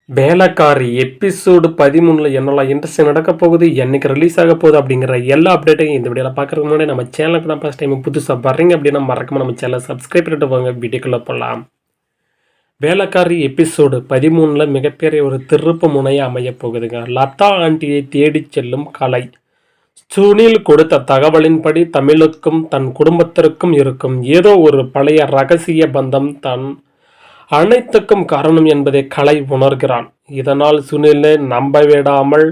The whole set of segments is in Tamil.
வேலைக்காரி எபிசோடு 13ல் என்னெல்லாம் இன்ட்ரெஸ்டிங் நடக்க போகுது, என்னைக்கு ரிலீஸ் ஆக போகுது அப்படிங்கிற எல்லா அப்டேட்டையும் இந்த வீடியோவில் பார்க்குறதுக்கு முன்னாடி நம்ம சேனலுக்கு தான் ஃபஸ்ட் டைம் புதுசாக வர்றீங்க அப்படின்னா மறக்காம நம்ம சேனலை சப்ஸ்கிரைப் பண்ணிட்டு போங்க. வீடியோக்குள்ளே போகலாம். வேலைக்காரி எபிசோடு 13ல் மிகப்பெரிய ஒரு திருப்பு முனையை அமைய போகுதுங்க. லதா ஆண்டியை தேடி செல்லும் கலை. சுனில் கொடுத்த தகவலின்படி தமிழுக்கும் தன் குடும்பத்திற்கும் இருக்கும் ஏதோ ஒரு பழைய ரகசிய பந்தம் தன் அனைத்துக்கும் காரணம் என்பதை கலை உணர்கிறான். இதனால் சுனிலை நம்பவிடாமல்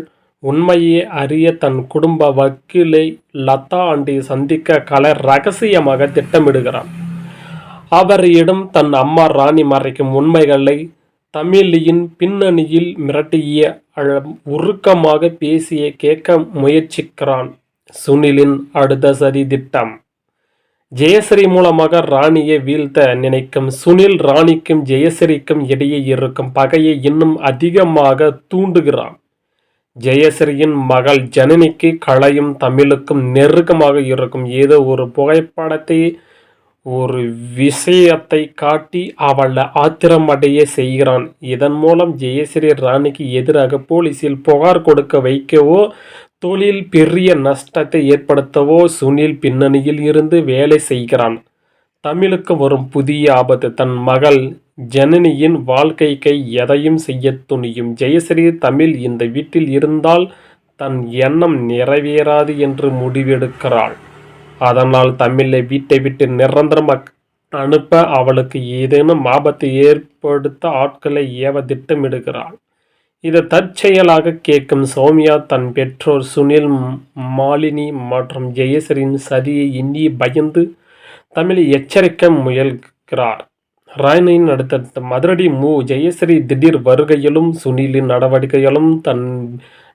உண்மையை அறிய தன் குடும்ப வக்கீலை லதா ஆண்டி சந்திக்க கலை ரகசியமாக திட்டமிடுகிறான். அவரிடம் தன் அம்மா ராணி மறைக்கும் உண்மைகளை தமிழியின் பின்னணியில் மிரட்டிய உருக்கமாக பேசிய கேட்க முயற்சிக்கிறான். சுனிலின் அடுத்த சதி திட்டம். ஜெயஸ்ரீ மூலமாக ராணியை வீழ்த்த நினைக்கும் சுனில் ராணிக்கும் ஜெயஸ்ரீக்கும் இடையே இருக்கும் பகையை இன்னும் அதிகமாக தூண்டுகிறான். ஜெயஸ்ரீயின் மகள் ஜனனிக்கு கலையும் தமிழுக்கும் நெருக்கமாக இருக்கும் ஏதோ ஒரு புகைப்படத்தை ஒரு விஷயத்தை காட்டி அவளை ஆத்திரமடைய செய்கிறான். இதன் மூலம் ஜெயஸ்ரீ ராணிக்கு எதிராக போலீசில் புகார் கொடுக்க வைக்கவோ தொழில் பெரிய நஷ்டத்தை ஏற்படுத்தவோ சுனில் பின்னணியில் இருந்து வேலை செய்கிறான். தமிழுக்கு வரும் புதிய ஆபத்து. தன் மகள் ஜனனியின் வாழ்க்கைக்கு எதையும் செய்ய துணியும் ஜெயஸ்ரீ தமிழ் இந்த வீட்டில் இருந்தால் தன் எண்ணம் நிறைவேறாது என்று முடிவெடுக்கிறாள். அதனால் தமிழை வீட்டை விட்டு நிரந்தரம் அனுப்ப அவளுக்கு ஏதேனும் ஆபத்தை ஏற்படுத்த ஆட்களை ஏவ திட்டமிடுகிறாள். இதை தற்செயலாக கேட்கும் சௌமியா தன் பெற்றோர் சுனில், மாலினி மற்றும் ஜெயஸ்ரீயின் சதியை எண்ணி பயந்து தமிழை எச்சரிக்க முயல்கிறார். ராணியின் அடுத்த மதுரடி ஜெயஸ்ரீ திடீர் வருகையிலும் சுனிலின் நடவடிக்கைகளும் தன்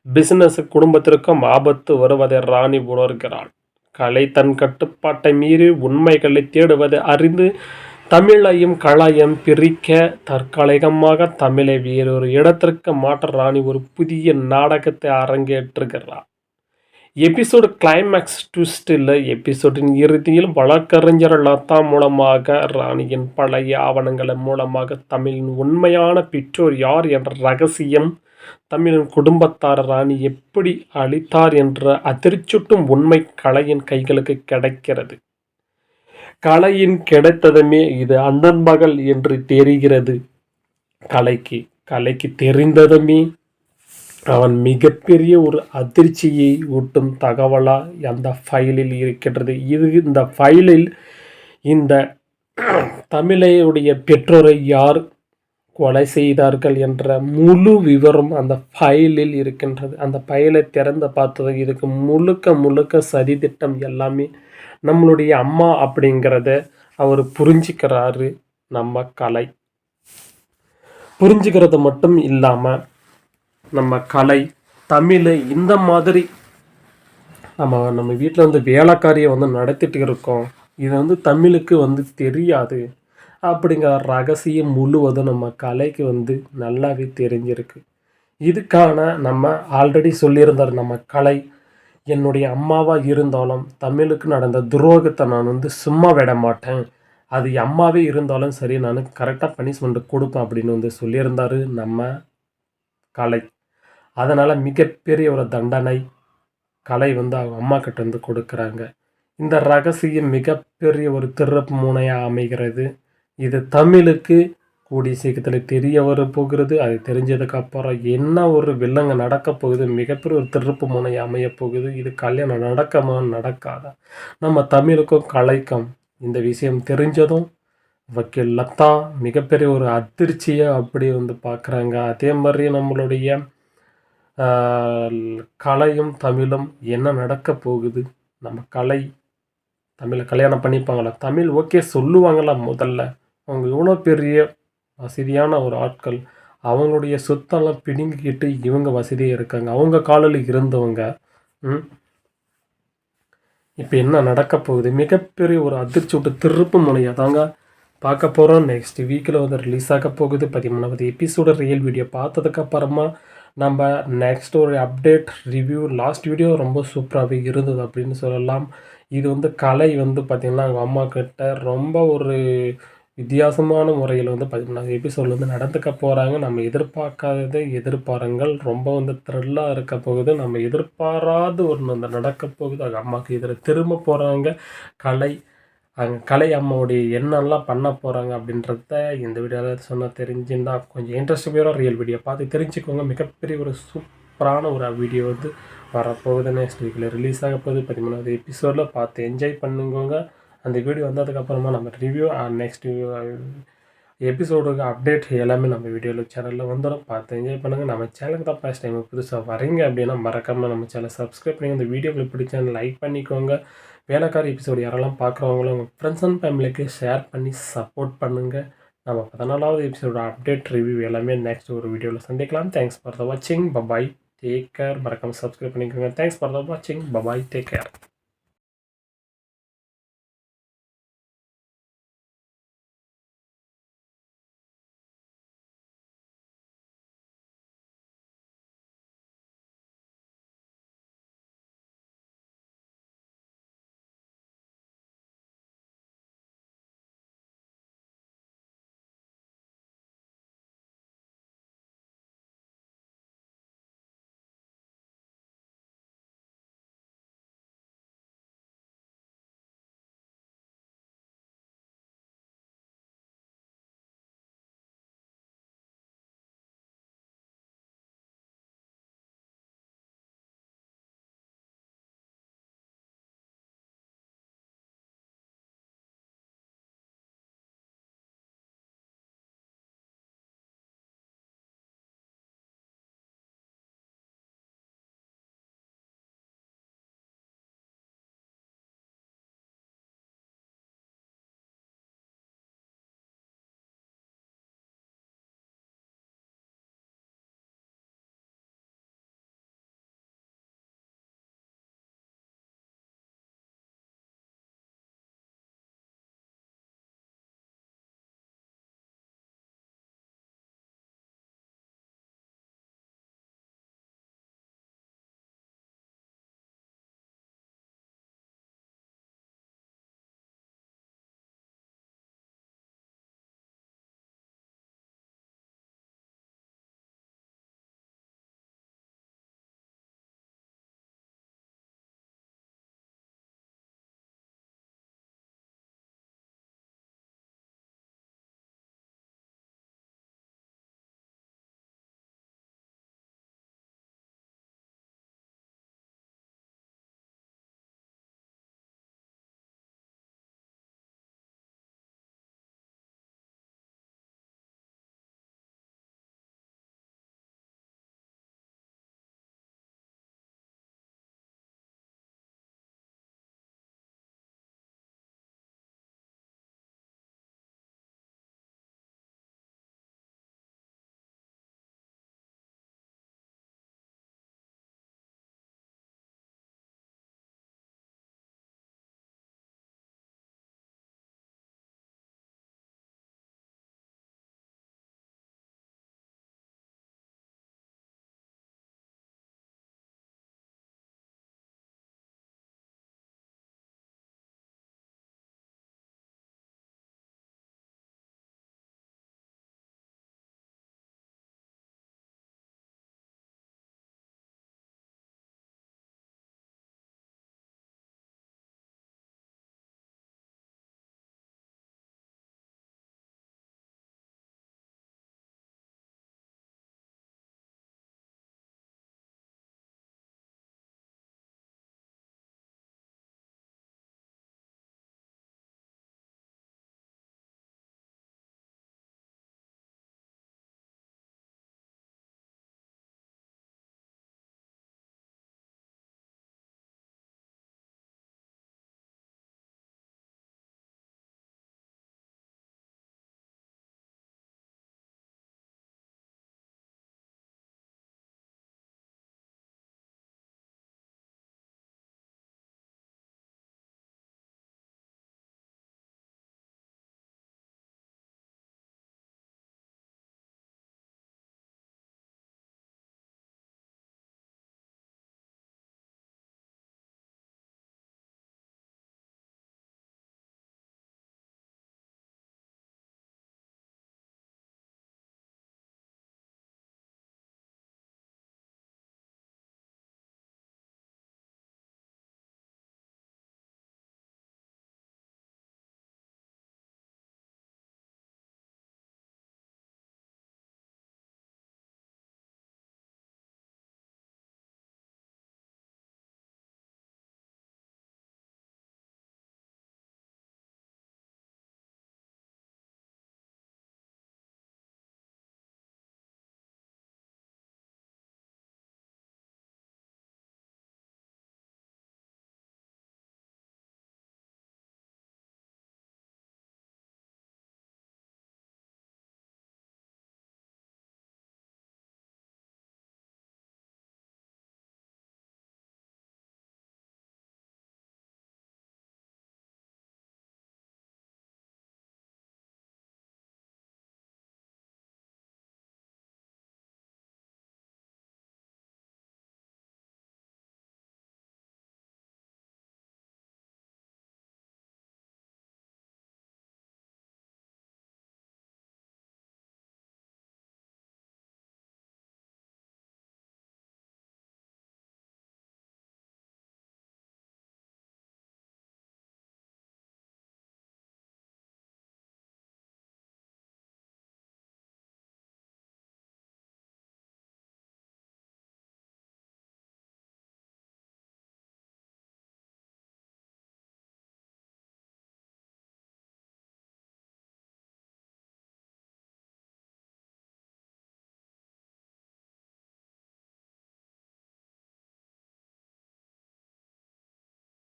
பிசினஸ் குடும்பத்திற்கும் ஆபத்து வருவதை ராணி உணர்கிறாள். கலை தன் கட்டுப்பாட்டை மீறி உண்மைகளை தேடுவதை அறிந்து தமிழையும் கலையும் பிரிக்க தற்காலிகமாக தமிழை வேறொரு இடத்திற்கு மாற்ற ராணி ஒரு புதிய நாடகத்தை அரங்கேற்றுகிறார். எபிசோடு கிளைமேக்ஸ் ட்விஸ்டில் எபிசோடின் இறுதியில் வழக்கறிஞர் லதா மூலமாக ராணியின் பழைய ஆவணங்களின் மூலமாக தமிழின் உண்மையான பெற்றோர் யார் என்ற ரகசியம், தமிழின் குடும்பத்தார் ராணி எப்படி அளித்தார் என்ற அதிர்ச்சூட்டும் உண்மை கலையின் கைகளுக்கு கிடைக்கிறது. கலையின் கிடைத்ததுமே இது அண்ணன் மகள் என்று தெரிகிறது. கலைக்கு தெரிந்ததுமே அவன் மிகப்பெரிய ஒரு அதிர்ச்சியை ஊட்டும் தகவலா அந்த ஃபைலில் இருக்கின்றது. இந்த ஃபைலில் இந்த தமிழையுடைய பெற்றோரை யார் கொலை செய்தார்கள் என்ற முழு விவரம் அந்த ஃபைலில் இருக்கின்றது. அந்த ஃபைலை திறந்து பார்த்தது இதுக்கு முழுக்க சதித்திட்டம் எல்லாமே நம்மளுடைய அம்மா அப்படிங்கிறத அவர் புரிஞ்சுக்கிறாரு. நம்ம கலை புரிஞ்சுக்கிறது மட்டும் இல்லாமல் நம்ம கலை தமிழை இந்த மாதிரி நம்ம வீட்டில் வந்து வேலைக்காரியை வந்து நடத்திட்டு இருக்கோம், இது தமிழுக்கு தெரியாது அப்படிங்கிற ரகசியம் முழுவதும் நம்ம கலைக்கு நல்லாவே தெரிஞ்சிருக்கு. இதுக்கான நம்ம ஆல்ரெடி சொல்லியிருந்தார் நம்ம கலை, என்னுடைய அம்மாவாக இருந்தாலும் தமிழுக்கு நடந்த துரோகத்தை நான் சும்மா விட மாட்டேன், அது அம்மாவே இருந்தாலும் சரி நான் கரெக்டாக பனிஷ்மெண்ட் கொடுப்பேன் அப்படின்னு சொல்லியிருந்தார் நம்ம கலை. அதனால் மிகப்பெரிய ஒரு தண்டனை கலை அவங்க அம்மா கிட்ட கொடுக்குறாங்க. இந்த ரகசியம் மிகப்பெரிய ஒரு திருப்பு முனையாக அமைகிறது. இது தமிழுக்கு கூடிய சீக்கிரத்தில் தெரிய வர போகிறது. அது தெரிஞ்சதுக்கப்புறம் என்ன ஒரு வில்லங்க நடக்க போகுது, மிகப்பெரிய ஒரு திருப்பு முனை அமைய போகுது. இது கல்யாணம் நடக்கமா நடக்காதா, நம்ம தமிழுக்கும் கலைக்கும் இந்த விஷயம் தெரிஞ்சதும் வக்கீல் லதா மிகப்பெரிய ஒரு அதிர்ச்சியை அப்படி பார்க்குறாங்க. அதே மாதிரி நம்மளுடைய கலையும் தமிழும் என்ன நடக்க போகுது, நம்ம கலை தமிழை கல்யாணம் பண்ணிப்பாங்களா, தமிழ் ஓகே சொல்லுவாங்களா, முதல்ல அவங்க இவ்வளோ பெரிய வசதியான ஒரு ஆட்கள், அவங்களுடைய சொத்தெல்லாம் பிடுங்கிக்கிட்டு இவங்க வசதியாக இருக்காங்க, அவங்க காலில் இருந்தவங்க. இப்போ என்ன நடக்க போகுது, மிகப்பெரிய ஒரு அதிர்ச்சி விட்டு திருப்பு முனையாக தாங்க பார்க்க போகிறோம். நெக்ஸ்ட் வீக்கில் ரிலீஸ் ஆக போகுது 13வது எபிசோடு. ரியல் வீடியோ பார்த்ததுக்கப்புறமா நம்ம நெக்ஸ்ட் ஒரு அப்டேட் ரிவ்யூ. லாஸ்ட் வீடியோ ரொம்ப சூப்பராகவே இருந்தது அப்படின்னு சொல்லலாம். இது கலை பார்த்திங்கன்னா அவங்க அம்மா கிட்ட ரொம்ப ஒரு வித்தியாசமான முறையில் வந்து 13வது எபிசோடில் வந்து நடந்துக்க போகிறாங்க. நம்ம எதிர்பார்க்காததை எதிர்பாருங்கள். ரொம்ப வந்து த்ரில்லாக இருக்க போகுது. நம்ம எதிர்பாராத ஒன்று அந்த நடக்க போகுது. அது அம்மாவுக்கு இதில் திரும்ப போகிறாங்க. கலை கலை அம்மாவுடைய என்னெல்லாம் பண்ண போகிறாங்க அப்படின்றத இந்த வீடியோவில் சொன்னால் தெரிஞ்சுருந்தா கொஞ்சம் இன்ட்ரெஸ்டிங்காக ரியல் வீடியோ பார்த்து தெரிஞ்சுக்கோங்க. மிகப்பெரிய ஒரு சூப்பரான ஒரு வீடியோ வந்து வரப்போகுது. நெக்ஸ்ட் வீக்கில் ரிலீஸ் ஆக போகுது. 13வது எபிசோடில் பார்த்து என்ஜாய் பண்ணுங்க. அந்த வீடியோ வந்ததுக்கப்புறமா நம்ம ரிவ்யூ நெக்ஸ்ட் எபிசோடுக்கு அப்டேட் எல்லாமே நம்ம வீடியோவில் சேனலில் வந்துடும். பார்த்து என்ஜாய் பண்ணுங்கள். நம்ம சேனலுக்கு தான் ஃபர்ஸ்ட் டைம் புதுசாக வரீங்க அப்படின்னா மறக்காமல் நம்ம சேனலை சப்ஸ்கிரைப் பண்ணி இந்த வீடியோவில் பிடிச்ச லைக் பண்ணிக்கோங்க. வேலைக்கார எபிசோடு யாரெல்லாம் பார்க்குறவங்களும் உங்கள் ஃப்ரெண்ட்ஸ் அண்ட் ஃபேமிலிக்கு ஷேர் பண்ணி சப்போர்ட் பண்ணுங்கள். நம்ம 14வது எபிசோட அப்டேட் ரிவ்யூ எல்லாமே நெக்ஸ்ட் ஒரு வீடியோவில் சந்திக்கலாம். தேங்க்ஸ் ஃபார் த வாட்சிங். Bye bye, take care. மறக்காமல் சப்ஸ்கிரைப் பண்ணிக்கோங்க. தேங்க்ஸ் ஃபார் த வாட்சிங். Bye bye, take care.